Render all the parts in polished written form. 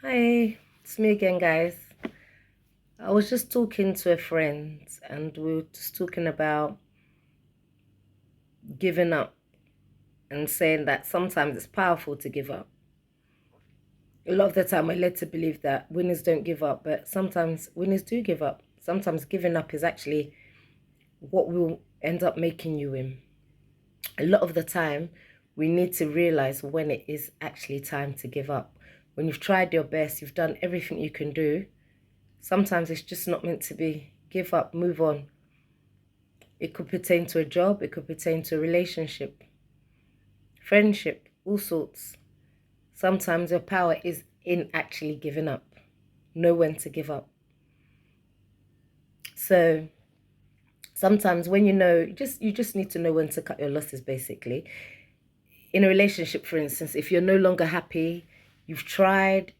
Hi, it's me again, guys. I was just talking to a friend and we were just talking about giving up and saying that sometimes it's powerful to give up. A lot of the time, we're led to believe that winners don't give up, but sometimes winners do give up. Sometimes giving up is actually what will end up making you win. A lot of the time, we need to realize when it is actually time to give up. When you've tried your best, you've done everything you can do, sometimes it's just not meant to be. Give up, move on. It could pertain to a job, it could pertain to a relationship, friendship, all sorts. Sometimes your power is in actually giving up. Know when to give up. So sometimes when you just need to know when to cut your losses, basically. In a relationship, for instance, if you're no longer happy, you've tried,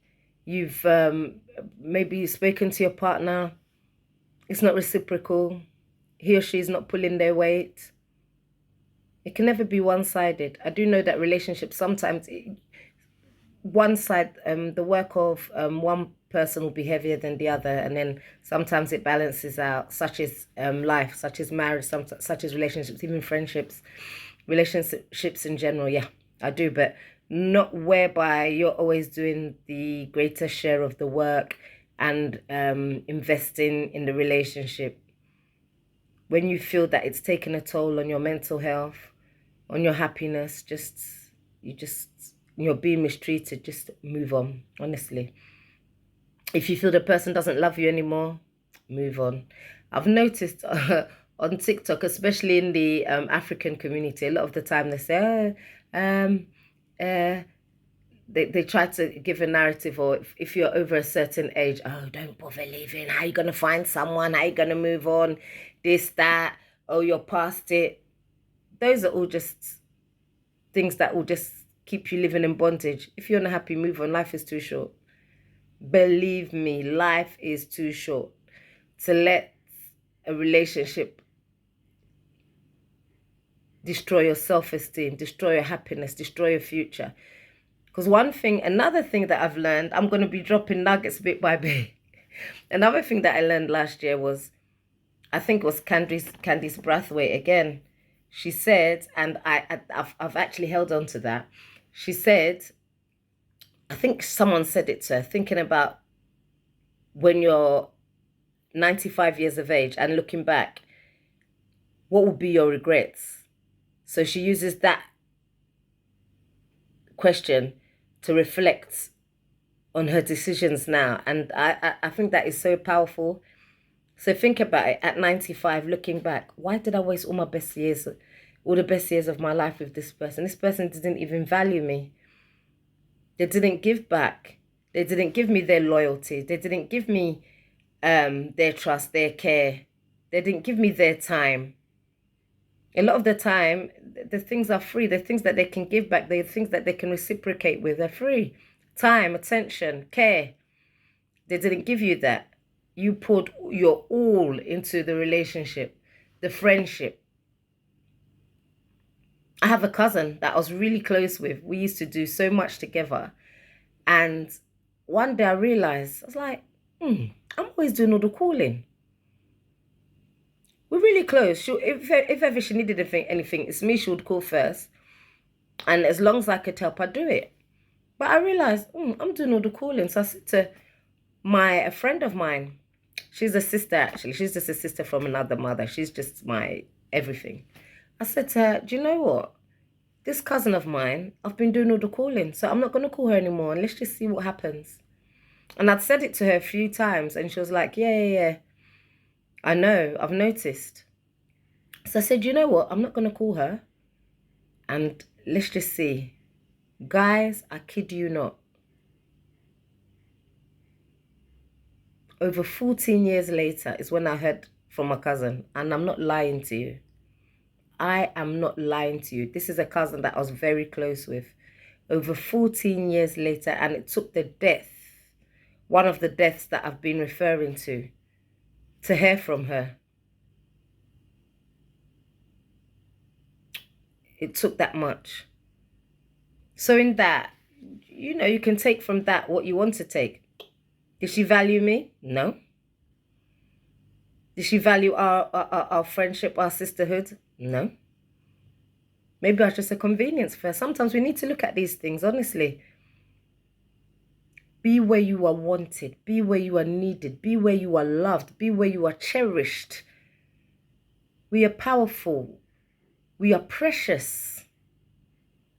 you've maybe spoken to your partner, it's not reciprocal, he or she is not pulling their weight. It can never be one-sided. I do know that relationships sometimes one side, the work of one person will be heavier than the other, and then sometimes it balances out, such as life, such as marriage, such as relationships, even friendships, relationships in general. Yeah, I do, but not whereby you're always doing the greater share of the work and investing in the relationship. When you feel that it's taken a toll on your mental health, on your happiness, you're being mistreated, just move on, honestly. If you feel the person doesn't love you anymore, move on. I've noticed on TikTok, especially in the African community, a lot of the time they say, oh, uh, they try to give a narrative, or if you're over a certain age, oh, don't bother leaving. How you going to find someone? How you going to move on? This, that. Oh, you're past it. Those are all just things that will just keep you living in bondage. If you're not happy, move on. Life is too short. Believe me, life is too short to let a relationship destroy your self-esteem, destroy your happiness, destroy your future. Because another thing that I've learned, I'm going to be dropping nuggets bit by bit. Another thing that I learned last year was, I think it was Candice Brathwaite again. She said, and I've actually held on to that. She said, I think someone said it to her, thinking about when you're 95 years of age and looking back, what would be your regrets? So she uses that question to reflect on her decisions now. And I think that is so powerful. So think about it, at 95, looking back, why did I waste all the best years of my life with this person? This person didn't even value me. They didn't give back. They didn't give me their loyalty. They didn't give me their trust, their care. They didn't give me their time. A lot of the time, the things are free. The things that they can give back, the things that they can reciprocate with are free. Time, attention, care. They didn't give you that. You poured your all into the relationship, the friendship. I have a cousin that I was really close with. We used to do so much together. And one day I realized, I was like, I'm always doing all the calling. We're really close. If ever she needed anything, it's me she would call first. And as long as I could help, I'd do it. But I realized, I'm doing all the calling. So I said to a friend of mine, she's a sister actually. She's just a sister from another mother. She's just my everything. I said to her, do you know what? This cousin of mine, I've been doing all the calling. So I'm not going to call her anymore. And let's just see what happens. And I'd said it to her a few times. And she was like, yeah. I know. I've noticed. So I said, you know what? I'm not going to call her. And let's just see. Guys, I kid you not. Over 14 years later is when I heard from my cousin. And I'm not lying to you. I am not lying to you. This is a cousin that I was very close with. Over 14 years later, and it took the death, one of the deaths that I've been referring to hear from her. It took that much. So in that, you know, you can take from that what you want to take. Did she value me? No. Did she value our friendship, our sisterhood? No. Maybe I was just a convenience for her. Sometimes we need to look at these things, honestly. Be where you are wanted. Be where you are needed. Be where you are loved. Be where you are cherished. We are powerful. We are precious.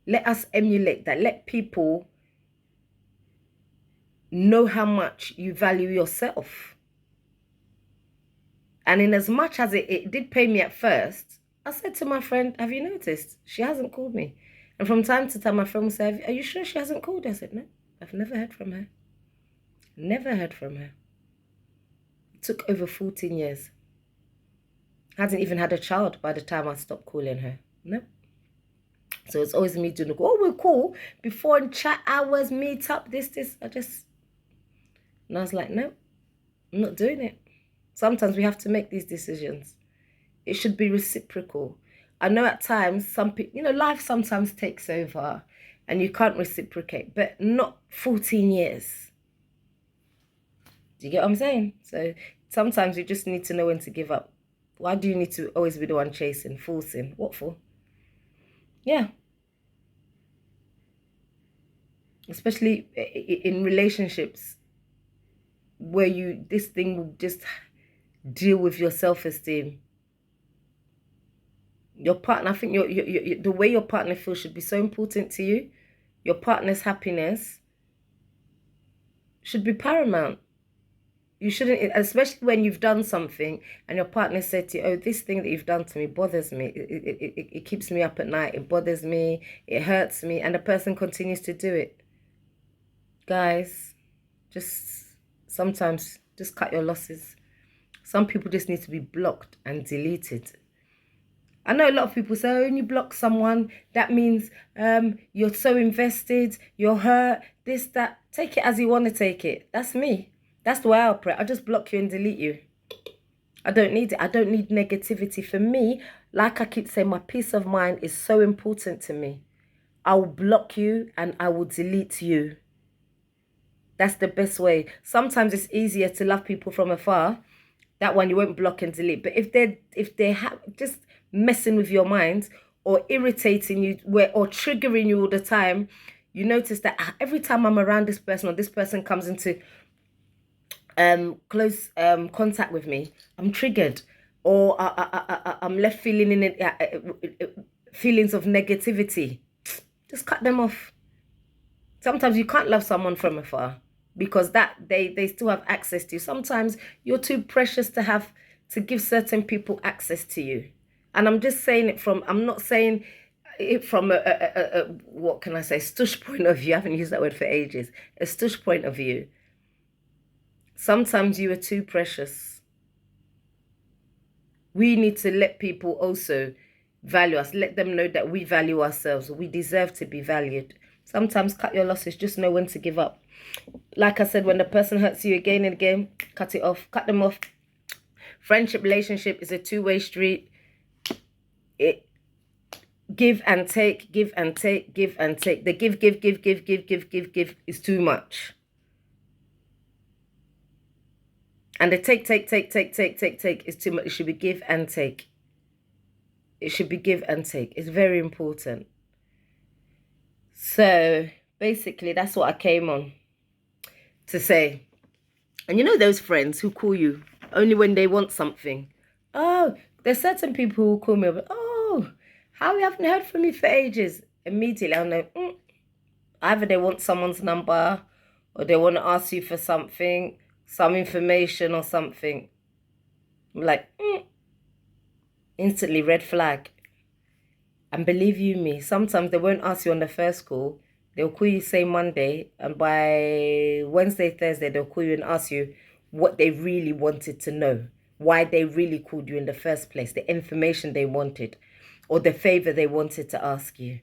Let us emulate that. Let people know how much you value yourself. And in as much as it did pain me at first, I said to my friend, have you noticed? She hasn't called me. And from time to time, my friend would say, are you sure she hasn't called? I said, no, I've never heard from her. Never heard from her. It took over 14 years. Hadn't even had a child by the time I stopped calling her. No. So it's always me doing, oh, we're cool. Before in chat hours, meet up, this. And I was like, no, I'm not doing it. Sometimes we have to make these decisions. It should be reciprocal. I know at times, some people, you know, life sometimes takes over and you can't reciprocate, but not 14 years. Do you get what I'm saying? So sometimes you just need to know when to give up. Why do you need to always be the one chasing, forcing? What for? Yeah. Especially in relationships where this thing will just deal with your self-esteem. Your partner, I think the way your partner feels should be so important to you. Your partner's happiness should be paramount. You shouldn't, especially when you've done something and your partner said to you, oh, this thing that you've done to me bothers me. It keeps me up at night. It bothers me. It hurts me. And the person continues to do it. Guys, sometimes just cut your losses. Some people just need to be blocked and deleted. I know a lot of people say, oh, when you block someone, that means you're so invested, you're hurt, this, that. Take it as you want to take it. That's me. That's the way I operate. I just block you and delete you. I don't need it. I don't need negativity. For me, like I keep saying, my peace of mind is so important to me. I will block you and I will delete you. That's the best way. Sometimes it's easier to love people from afar. That one you won't block and delete. But if they're just messing with your mind or irritating you or triggering you all the time, you notice that every time I'm around this person or this person comes into close contact with me, I'm triggered, or I'm left feeling feelings of negativity. Just cut them off. Sometimes you can't love someone from afar because that they still have access to you. Sometimes you're too precious to give certain people access to you. And I'm just saying it from, I'm not saying it from what can I say, stush point of view. I haven't used that word for ages. A stush point of view. Sometimes you are too precious. We need to let people also value us. Let them know that we value ourselves. We deserve to be valued. Sometimes cut your losses. Just know when to give up. Like I said, when the person hurts you again and again, cut it off. Cut them off. Friendship, relationship is a two-way street. It give and take, give and take, give and take. The give is too much. And the take is too much. It should be give and take. It should be give and take. It's very important. So basically, that's what I came on to say. And you know those friends who call you only when they want something? Oh, there's certain people who call me up. Oh, how you haven't heard from me for ages? Immediately, I'll know. Either they want someone's number or they want to ask you for something, some information or something. I'm like, instantly red flag. And believe you me, sometimes they won't ask you on the first call. They'll call you, say, Monday, and by Wednesday, Thursday, they'll call you and ask you what they really wanted to know, why they really called you in the first place, the information they wanted, or the favor they wanted to ask you.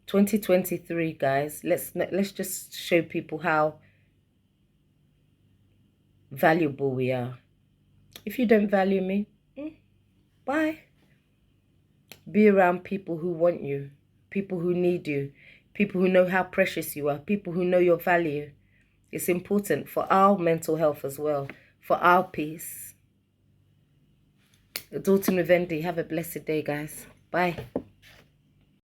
2023, guys, let's just show people how valuable we are. If you don't value me, bye. Be around people who want you. people who need you, people who know how precious you are, people who know your value. It's important for our mental health as well, for our peace. Adulting with Wendy. Have a blessed day, guys. Bye.